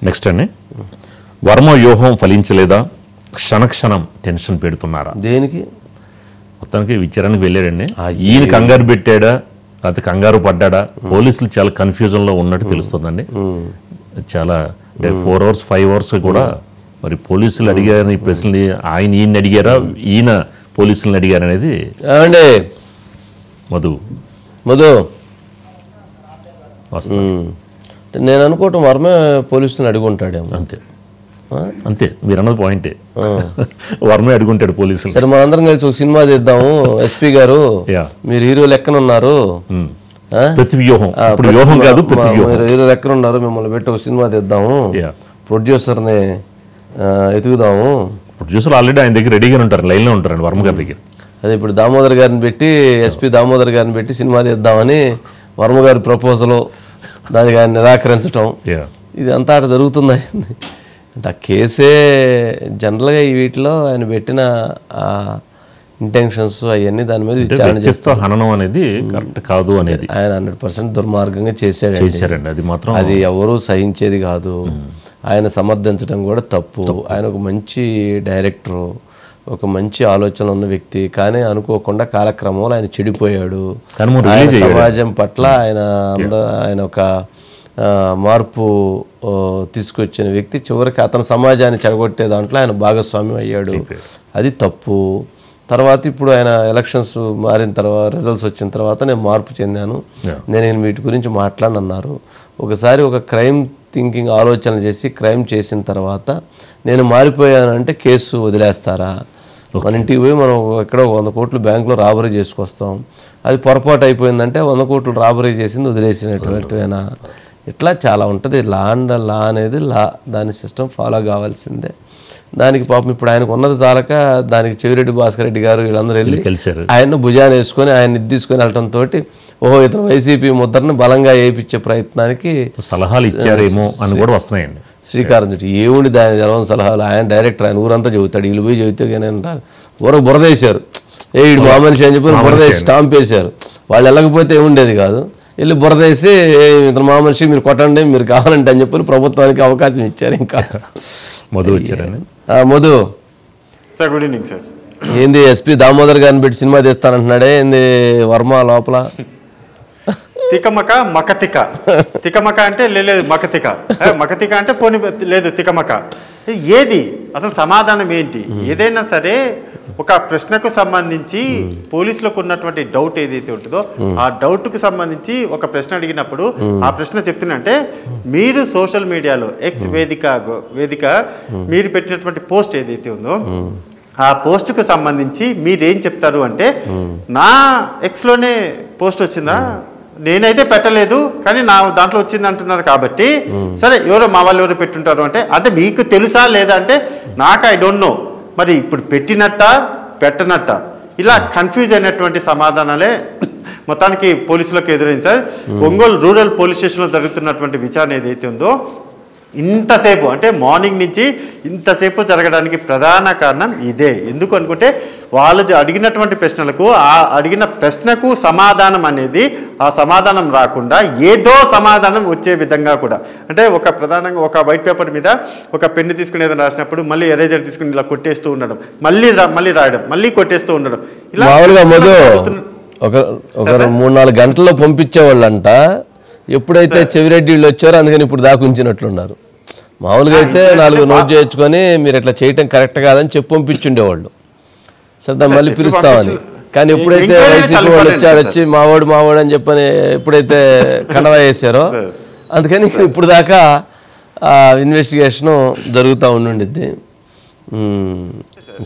Next అండి, వర్మ వ్యూహం ఫలించలేదా, క్షణక్షణం tension పెడుతున్నారా? దేనికి? మొత్తానికి విచారానికి వెళ్ళాడండి. ఈయన కంగారు పెట్టాడా లేకపోతే కంగారు పడ్డాడా? పోలీసులు చాలా కన్ఫ్యూజన్లో ఉన్నట్టు తెలుస్తుందండి. చాలా 4 hours 5 hours కూడా మరి పోలీసులు అడిగారు ఈ ప్రశ్నలు, ఈయన అడిగారా ఈయన పోలీసులను అడిగారు అనేది. మధు నేను అనుకోవటం వర్మే పోలీసులను అడుగుంటాడేమో. అంతే మీరు అన్నది పాయింటే, వర్మే అడుగుంటాడు పోలీసులు. సరే మనందరం కలిసి ఒక సినిమా తీద్దాము, ఎస్పీ గారు మీరు హీరో లెక్కన ఉన్నారు, ప్రతి వ్యూహం ఇప్పుడు వ్యూహం కాదు మీరు హీరో లెక్కన ఉన్నారు, మిమ్మల్ని పెట్టి ఒక సినిమా తీద్దాము, ప్రొడ్యూసర్ని ఎతుకుదాము. ప్రొడ్యూసర్ ఆల్రెడీ ఆయన దగ్గర రెడీగా ఉంటారు, లైన్లో ఉంటారండి వర్మ గారి దగ్గర. అదే ఇప్పుడు దామోదర్ గారిని పెట్టి, ఎస్పీ దామోదర్ గారిని పెట్టి సినిమా తీద్దామని వర్మ గారి ప్రపోజలు, దానికి ఆయన నిరాకరించటం, ఇది అంతా అటు జరుగుతుంది. అంటే ఆ కేసే జనరల్గా ఈ వీటిలో ఆయన పెట్టిన ఇంటెన్షన్స్ అవన్నీ దాని మీద విచారణ చేస్తూ హననం అనేది కరెక్ట్ కాదు అనేది ఆయన 100% దుర్మార్గంగా చేశాడండి. అది మాత్రం అది ఎవరూ సహించేది కాదు. ఆయన సమర్థించడం కూడా తప్పు. ఆయన ఒక మంచి డైరెక్టరు, ఒక మంచి ఆలోచన ఉన్న వ్యక్తి, కానీ అనుకోకుండా కాలక్రమంలో ఆయన చెడిపోయాడు. ఆయన సమాజం పట్ల ఆయన ఒక మార్పు తీసుకొచ్చిన వ్యక్తి. చివరికి అతని సమాజాన్ని చెడగొట్టే దాంట్లో ఆయన భాగస్వామ్యం అయ్యాడు. అది తప్పు. తర్వాత ఇప్పుడు ఆయన ఎలక్షన్స్ మారిన తర్వాత, రిజల్ట్స్ వచ్చిన తర్వాత నేను మార్పు చెందాను, నేను వీటి గురించి మాట్లాడనన్నారు. ఒకసారి ఒక క్రైమ్ థింకింగ్ ఆలోచన చేసి క్రైమ్ చేసిన తర్వాత నేను మారిపోయానంటే కేసు వదిలేస్తారా? మన ఇంటికి పోయి మనం ఎక్కడో 100 కోట్లు బ్యాంకులో రాబరీ చేసుకొస్తాం, అది పొరపాటు అయిపోయిందంటే 100 కోట్లు రాబరీ చేసింది వదిలేసినటువంటివేనా? ఇట్లా చాలా ఉంటుంది. లా అనేది దాని సిస్టమ్ ఫాలో కావాల్సిందే. దానికి పాపం ఇప్పుడు ఆయనకు ఉన్నది చాలక దానికి చెవిరెడ్డి భాస్కర్ రెడ్డి గారు వీళ్ళందరూ వెళ్ళి ఆయన్ను భుజాన్ని వేసుకొని ఆయన తీసుకొని వెళ్ళటంతో ఓహో ఇతను వైసీపీ ముద్రను బలంగా వేయించే ప్రయత్నానికి సలహాలు ఇచ్చారేమో అని కూడా వస్తున్నాయండి. శ్రీకారం చుట్టూ ఏముండి దాని జలవని సలహాలు, ఆయన డైరెక్టర్, ఆయన ఊరంతా చెబుతాడు, వీళ్ళు పోయి చెబితే కానీ ఊరకు బురదేశారు, వీడు మా మనిషి అని చెప్పి బురదేసి స్టాంప్ వేశారు. వాళ్ళు వెళ్ళకపోతే ఏముండేది కాదు, వెళ్ళి బురదేసి ఇతను మా మనిషి మీరు కొట్టండి మీరు కావాలంటే అని చెప్పి ప్రభుత్వానికి అవకాశం ఇచ్చారు. ఇంకా మధు వచ్చారని. Madhu sir, good evening sir. ఏంది ఎస్పీ దామోదర్ గారిని పెట్టి సినిమా తీస్తానంటున్నాడే, ఏంది వర్మ లోపల? తికమక మకతిక, తికమక అంటే లేదు మకతిక, మకతిక అంటే పోనీ లేదు తికమక. ఏది అసలు సమాధానం ఏంటి? ఏదైనా సరే ఒక ప్రశ్నకు సంబంధించి పోలీసులకు ఉన్నటువంటి డౌట్ ఏదైతే ఉంటుందో ఆ డౌట్కు సంబంధించి ఒక ప్రశ్న అడిగినప్పుడు ఆ ప్రశ్న చెప్తున్నంటే, మీరు సోషల్ మీడియాలో ఎక్స్ వేదిక మీరు పెట్టినటువంటి పోస్ట్ ఏదైతే ఉందో ఆ పోస్టుకు సంబంధించి మీరేం చెప్తారు అంటే, నా ఎక్స్లోనే పోస్ట్ వచ్చిందా, నేనైతే పెట్టలేదు కానీ నా దాంట్లో వచ్చింది అంటున్నారు కాబట్టి సరే ఎవరో మా వాళ్ళు ఎవరో పెట్టుంటారు అంటే, అంటే మీకు తెలుసా లేదా అంటే నాకు ఐ డోంట్ నో. మరి ఇప్పుడు పెట్టినట్ట పెట్టనట్ట ఇలా కన్ఫ్యూజ్ అయినటువంటి సమాధానాలే మొత్తానికి పోలీసులకు ఎదురైంది సార్. ఒంగోలు రూరల్ పోలీస్ స్టేషన్లో జరుగుతున్నటువంటి విచారణ ఏదైతే ఉందో ఇంతసేపు అంటే మార్నింగ్ నుంచి ఇంతసేపు జరగడానికి ప్రధాన కారణం ఇదే. ఎందుకు అనుకుంటే వాళ్ళు అడిగినటువంటి ప్రశ్నలకు ఆ అడిగిన ప్రశ్నకు సమాధానం అనేది ఆ సమాధానం రాకుండా ఏదో సమాధానం వచ్చే విధంగా కూడా, అంటే ఒక ప్రధానంగా ఒక వైట్ పేపర్ మీద ఒక పెన్ను తీసుకుని ఏదైనా రాసినప్పుడు మళ్ళీ ఎరేజర్ తీసుకుని ఇలా కొట్టేస్తూ ఉండడం, మళ్ళీ రాయడం, మళ్ళీ కొట్టేస్తూ ఉండడం, ఇలా ఒక 3-4 గంటల్లో పంపించేవాళ్ళంట. ఎప్పుడైతే చెవిరెడ్డి వీళ్ళు వచ్చారో అందుకని ఇప్పుడు దాకా ఉంచినట్లున్నారు. మామూలుగా అయితే 4 నోట్ చేయించుకొని మీరు ఇట్లా చేయటం కరెక్ట్ కాదని చెప్పి పంపించుండేవాళ్ళు, సరే దాన్ని మళ్ళీ పిలుస్తామని. కానీ ఎప్పుడైతే వైసీపీ వాళ్ళు వచ్చి మావాడు అని చెప్పని ఎప్పుడైతే కండవా వేసారో అందుకని ఇప్పుడు దాకా ఇన్వెస్టిగేషను జరుగుతూ ఉండిద్ది.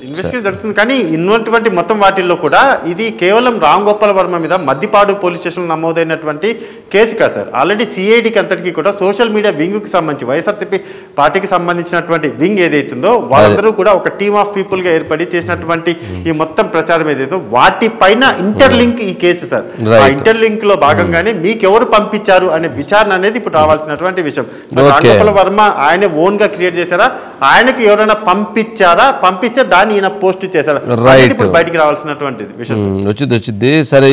ఇన్వెస్టిగేషన్ జరుగుతుంది. కానీ ఇన్నటువంటి మొత్తం వాటిల్లో కూడా ఇది కేవలం రామ్ గోపాల్ వర్మ మీద మద్దిపాడు పోలీస్ స్టేషన్లో నమోదైనటువంటి కేసు కాదు సార్. ఆల్రెడీ సిఐడికి అంతటికీ కూడా సోషల్ మీడియా వింగ్కి సంబంధించి వైఎస్ఆర్సీపీ పార్టీకి సంబంధించినటువంటి వింగ్ ఏదైతుందో వాళ్ళందరూ కూడా ఒక టీమ్ ఆఫ్ పీపుల్గా ఏర్పడి చేసినటువంటి ఈ మొత్తం ప్రచారం ఏదైతే వాటిపైన ఇంటర్లింక్ ఈ కేసు సార్. ఆ ఇంటర్లింక్ లో భాగంగానే మీకెవరు పంపించారు అనే విచారణ అనేది ఇప్పుడు రావాల్సినటువంటి విషయం. రామ్ గోపాల్ వర్మ ఆయన ఓన్ గా క్రియేట్ చేశారా, ఆయనకు ఎవరైనా పంపించారా, పంపిస్తే దాన్ని ఈయన పోస్ట్ చేశారా, ఇప్పుడు బయటికి రావాల్సినటువంటి విషయం. వచ్చింది సరే.